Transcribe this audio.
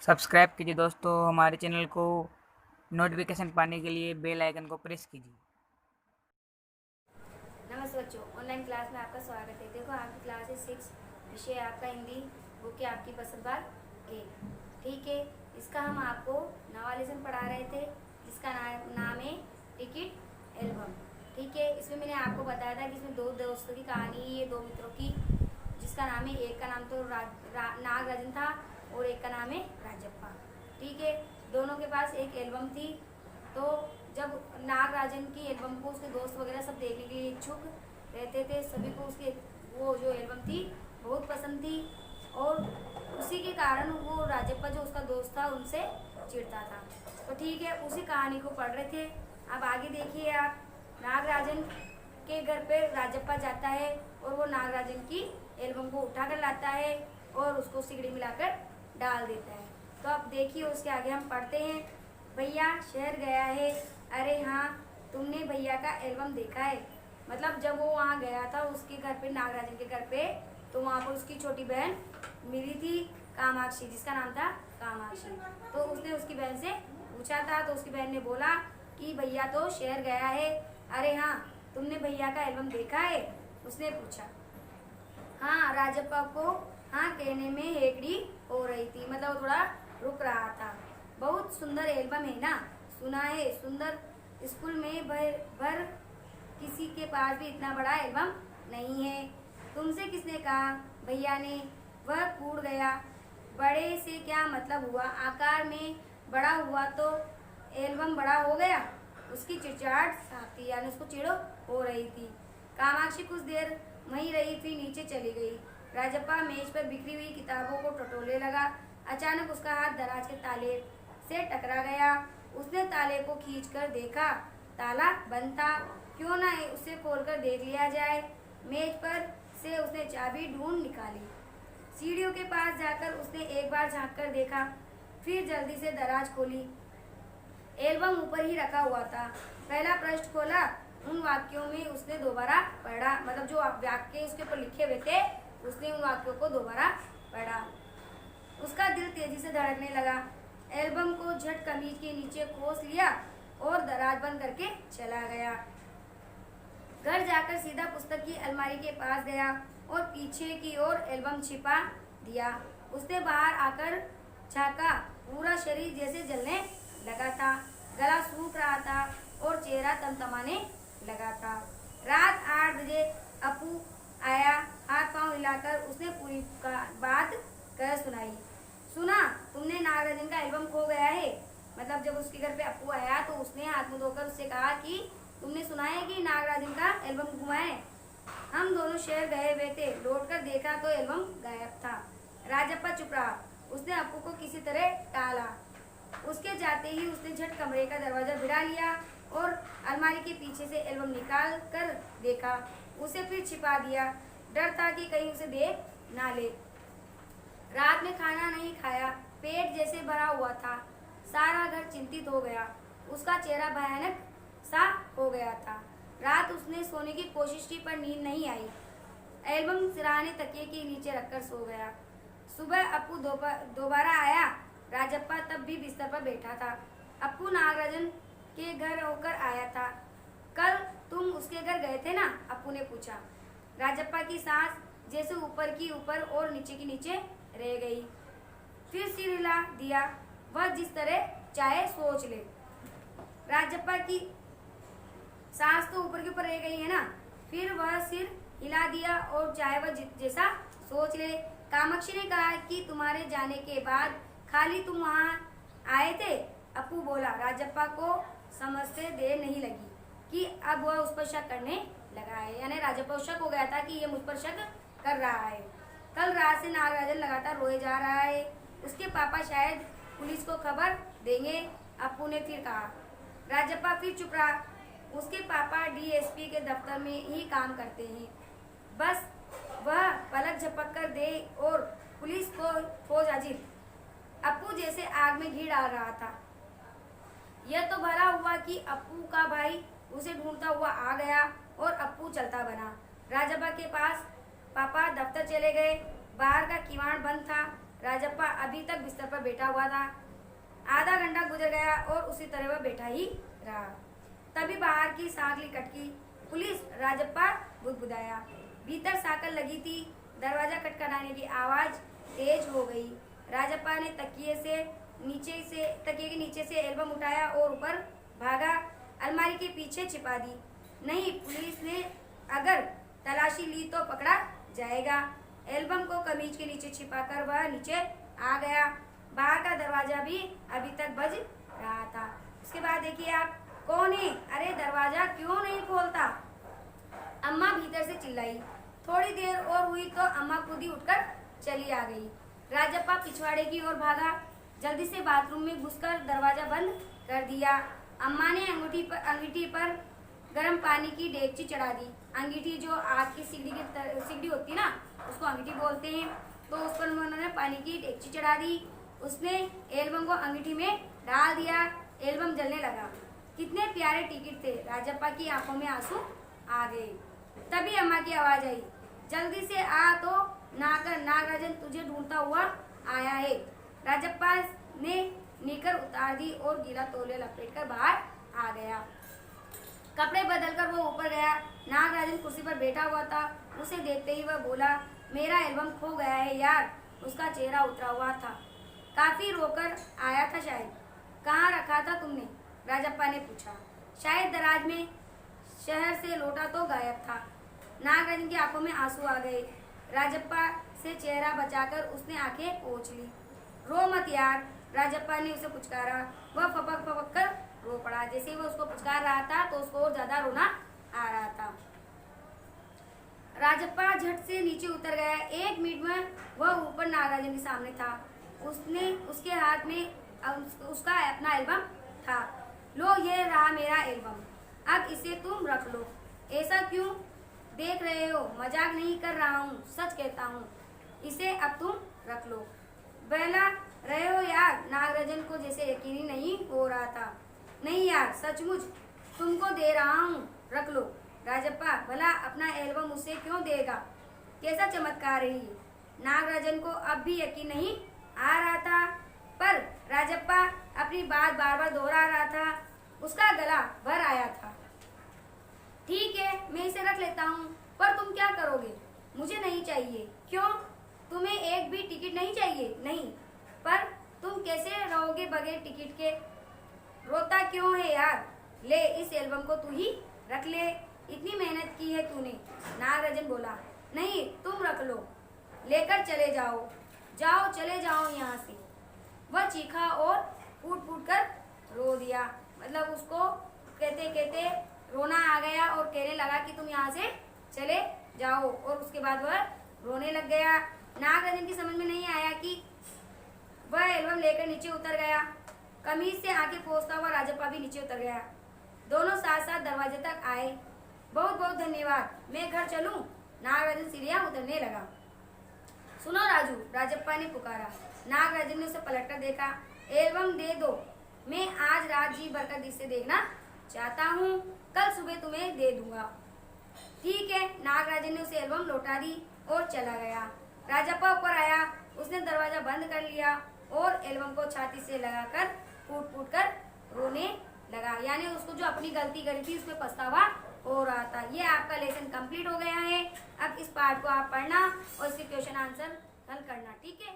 Subscribe कीजिए दोस्तों हमारे चैनल को। नोटिफिकेशन पाने के लिए बेल आइकन को प्रेस कीजिए। नमस्ते बच्चों, ऑनलाइन क्लास में आपका स्वागत है। देखो आपकी क्लास है 6, विषय आपका हिंदी, बुक है आपकी पसंद बार 1। ठीक है, इसका हम आपको नवा लेसन पढ़ा रहे थे जिसका नाम है टिकट एल्बम। ठीक है, इसमें मैंने आपको बताया था कि इसमें दो दोस्तों की कहानी है, दो मित्रों की, जिसका नाम है, एक का नाम तो नागराजन था और एक का नाम है राजप्पा। ठीक है, दोनों के पास एक एल्बम थी। तो जब नागराजन की एल्बम को उसके दोस्त वगैरह सब देखने के लिए इच्छुक रहते थे, सभी को उसके वो जो एल्बम थी बहुत पसंद थी और उसी के कारण वो राजप्पा जो उसका दोस्त था उनसे चिढ़ता था। तो ठीक है, उसी कहानी को पढ़ रहे थे। अब आगे देखिए आप, नागराजन के घर पे राजप्पा जाता है और वो नागराजन की एल्बम को उठा कर लाता है और उसको सिगड़ी मिलाकर डाल देता है। तो अब देखिए उसके आगे हम पढ़ते हैं। भैया शहर गया है, अरे हाँ तुमने भैया का एल्बम देखा है। मतलब जब वो वहाँ गया था उसके घर पे, नागराजन के घर पे, तो वहाँ पर उसकी छोटी बहन मिली थी, कामाक्षी, जिसका नाम था कामाक्षी। तो उसने उसकी बहन से पूछा था, तो उसकी बहन ने बोला कि भैया तो शहर गया है। अरे हाँ तुमने भैया का एल्बम देखा है, उसने पूछा। हाँ, राजप्पा को हाँ कहने में हेकड़ी हो रही थी, मतलब वो थोड़ा रुक रहा था। बहुत सुंदर एल्बम है ना, सुना है सुंदर, स्कूल में भर किसी के पास भी इतना बड़ा एल्बम नहीं है। तुमसे किसने कहा? भैया ने। वह कूद गया। बड़े से क्या मतलब हुआ, आकार में बड़ा हुआ तो एल्बम बड़ा हो गया। उसकी चिड़चिड़ाहट साफ थी, यानी उसको चिड़ो हो रही थी। कामाक्षी कुछ देर वहीं रही, फिर नीचे चली गई। राजप्पा मेज पर बिखरी हुई किताबों को टटोलने लगा। अचानक उसका हाथ दराज के ताले से टकरा गया। उसने ताले को खींचकर देखा, ताला बंद था। क्यों ना उसे खोलकर देख लिया जाए। मेज पर से उसने चाबी ढूंढ निकाली। सीढ़ियों के पास जाकर उसने एक बार झांक कर देखा, फिर जल्दी से दराज खोली। एल्बम ऊपर ही रखा हुआ था। पहला पृष्ठ खोला, उन वाक्यों में उसने दोबारा पढ़ा, मतलब जो वाक्य उसके ऊपर लिखे हुए थे उसने उन वाक्यों को दोबारा पढ़ा। उसका दिल तेजी से धड़कने लगा। एल्बम को झट कमीज के नीचे खोस लिया और दराज बंद करके चला गया। घर जाकर सीधा पुस्तक की अलमारी के पास गया और पीछे की ओर एल्बम छिपा दिया। उसने बाहर आकर झाँका, पूरा शरीर जैसे जलने लगा था, गला सूख रहा था और चेहरा तमतमाने लगा था। रात 8 बजे अपू आया। हाथ पांव हिलाकर उसने पूरी बात कह सुनाई। सुना, तुमने नागराजन का एल्बम खो गया है। मतलब जब उसके घर पे अपू आया तो उसने हाथ मुंह धोकर उससे कहा कि तुमने सुना है कि नागराजन का एल्बम गुमा है। हम दोनों शहर गए हुए थे, लौटकर देखा तो एल्बम गायब था। राजप्पा चुप रहा। उसने अपू को किसी तरह टाला। उसके जाते ही उसने झट कमरे का दरवाजा भिड़ा लिया और अलमारी के पीछे से एल्बम निकाल कर देखा। उसे फिर छिपा दिया। डर था कि कहीं उसे देख ना ले। रात में खाना नहीं खाया, पेट जैसे भरा हुआ था। सारा घर चिंतित हो गया। उसका चेहरा भयानक सा हो गया था। रात उसने सोने की कोशिश की पर नींद नहीं आई। एल्बम सिरहाने तकिए के नीचे रखकर सो गया। सुबह अपू दोबारा आया। राजप्पा तब भी बिस्तर पर बैठा था। अपू नागराजन के घर होकर आया था। कल तुम उसके घर गए थे ना? अपू ने पूछा। राजप्पा की सांस जैसे ऊपर की ऊपर और नीचे की नीचे रह गई। फिर सिर हिला दिया। वह जिस तरह चाहे सोच ले। राजप्पा की सांस तो ऊपर के ऊपर रह गई है ना, फिर वह सिर हिला दिया और चाहे वह जैसा सोच ले। कामाक्षी ने कहा कि तुम्हारे जाने के बाद खाली तुम वहाँ आए थे। अपू बोला। राजप्पा को समझते देर नहीं लगी कि अब वह उस पर शक करने लगा है, यानी राजप्पा को शक हो गया था कि ये मुझ पर शक कर रहा है। कल रात से नागराजन लगातार रोए जा रहा है। उसके पापा शायद पुलिस को खबर देंगे, अपू ने फिर कहा। राजप्पा फिर चुप रहा। उसके पापा डीएसपी के दफ्तर में ही काम करते हैं। बस वह पलक झपक कर दे और पुलिस को फौज हाजिर। अपू जैसे आग में घी डाल रहा था। यह तो भला हुआ कि अपू का भाई उसे ढूंढता हुआ आ गया और अपू चलता बना। राजप्पा के पास पापा दफ्तर चले गए। बाहर का किवाड़ बंद था। राजप्पा अभी तक बिस्तर पर बैठा हुआ था। आधा घंटा गुजर गया और उसी तरह वह बैठा ही रहा। तभी बाहर की सांकली खटकी। पुलिस, राजप्पा बुदबुदाया। भीतर साकल लगी थी। दरवाजा खटखटाने की आवाज तेज हो गई। राजप्पा ने तकिए के नीचे से एल्बम उठाया और ऊपर भागा। अलमारी के पीछे छिपा दी। नहीं, पुलिस ने अगर तलाशी ली तो पकड़ा जाएगा। एल्बम को कमीज के नीचे छिपाकर वह नीचे आ गया। बाहर का दरवाजा भी अभी तक बज रहा था। उसके बाद देखिए आप, कौन है? अरे दरवाजा क्यों नहीं खोलता? अम्मा भीतर से चिल्लाई। थोड़ी देर और हुई तो अम्मा खुद ही उठकर चली आ गई। राजप्पा पिछवाड़े की ओर भागा। जल्दी से बाथरूम में घुसकर दरवाजा बंद कर दिया। अम्मा ने अंगीठी पर गर्म पानी की डेगची चढ़ा दी। अंगीठी जो आग की सिगड़ी होती ना, उसको अंगीठी बोलते हैं। तो उस पर उन्होंने पानी की डेगची चढ़ा दी। उसने एल्बम को अंगीठी में डाल दिया। एल्बम जलने लगा। कितने प्यारे टिकट थे। राजप्पा की आंखों में आंसू आ गए। तभी अम्मा की आवाज आई, जल्दी से आ, तो नागराजन तुझे ढूंढता हुआ आया है। राजप्पा ने निकर उतार दी और गीला तौलिया लपेटकर बाहर आ गया। कपड़े बदलकर वो ऊपर गया। नागराजन कुर्सी पर बैठा हुआ था। उसे देखते ही वह बोला, मेरा एल्बम खो गया है यार। उसका चेहरा उतरा हुआ था। काफी रोकर आया था शायद। कहाँ रखा था तुमने? राजप्पा ने पूछा। शायद दराज में। शहर से लौटा तो गायब था। नागराजन की आंखों में आंसू आ गए। राजप्पा से चेहरा बचाकर उसने आंखें पोंछ ली। रो मत यार, राजप्पा ने उसे पुचकारा। वह फपक फपक कर रो पड़ा। जैसे वह उसको पुचकार रहा था तो उसको और ज्यादा रोना आ रहा था। राजप्पा झट से नीचे उतर गया। 1 मिनट में वह ऊपर नागराजन के सामने था। उसके हाथ में उसका अपना एल्बम था। लो, ये रहा मेरा एल्बम। अब इसे तुम रख लो। ऐसा क्यों देख रहे हो? मजाक नहीं कर रहा हूँ, सच कहता हूँ। इसे अब तुम रख लो। बहला रहे हो यार? नागराजन को जैसे यकीन ही नहीं हो रहा था। नहीं यार, सचमुच तुमको दे रहा हूँ, रख लो। राजप्पा भला अपना एल्बम उसे क्यों देगा? कैसा चमत्कार है ये? नागराजन को अब भी यकीन नहीं आ रहा था, पर राजप्पा अपनी बात बार बार दोहरा रहा था। उसका गला भर आया था। ठीक है, मैं इसे रख लेता हूँ, पर तुम क्या करोगे? मुझे नहीं चाहिए। क्यों? तुम्हें एक भी टिकट नहीं चाहिए? नहीं। पर तुम कैसे रहोगे बगैर टिकट के? रोता क्यों है यार? ले, इस एल्बम को तू ही रख ले। इतनी मेहनत की है तूने। नागराजन बोला। नहीं, तुम रख लो। लेकर चले जाओ। जाओ, चले जाओ यहाँ से। वह चीखा और फूट फूट कर रो दिया। मतलब उसको कहते कहते रोना आ गया और कहने लगा कि तुम यहाँ से चले जाओ। और उसके बाद वह रोने लग गया। नागराजन की समझ में नहीं आया कि वह एल्बम लेकर नीचे उतर गया। कमीज से आके पोंछता हुआ राजप्पा भी नीचे उतर गया। दोनों साथ साथ दरवाजे तक आए। बहुत बहुत धन्यवाद, मैं घर चलूं? नागराजन सीढ़ियां उतरने लगा। सुनो राजू, राजप्पा ने पुकारा। नागराजन ने उसे पलटकर देखा। एल्बम दे दो। मैं आज रात जी भरकर दृश्य देखना चाहता हूँ। कल सुबह तुम्हें दे दूंगा। ठीक है। नागराजन ने उसे एल्बम लौटा दी और चला गया। राजप्पा ऊपर आया। उसने दरवाजा बंद कर लिया और एल्बम को छाती से लगाकर फूट फूट कर रोने लगा। यानी उसको जो अपनी गलती करी थी उसमें पछतावा हो रहा था। ये आपका लेसन कंप्लीट हो गया है। अब इस पार्ट को आप पढ़ना और इसके क्वेश्चन आंसर हल करना। ठीक है।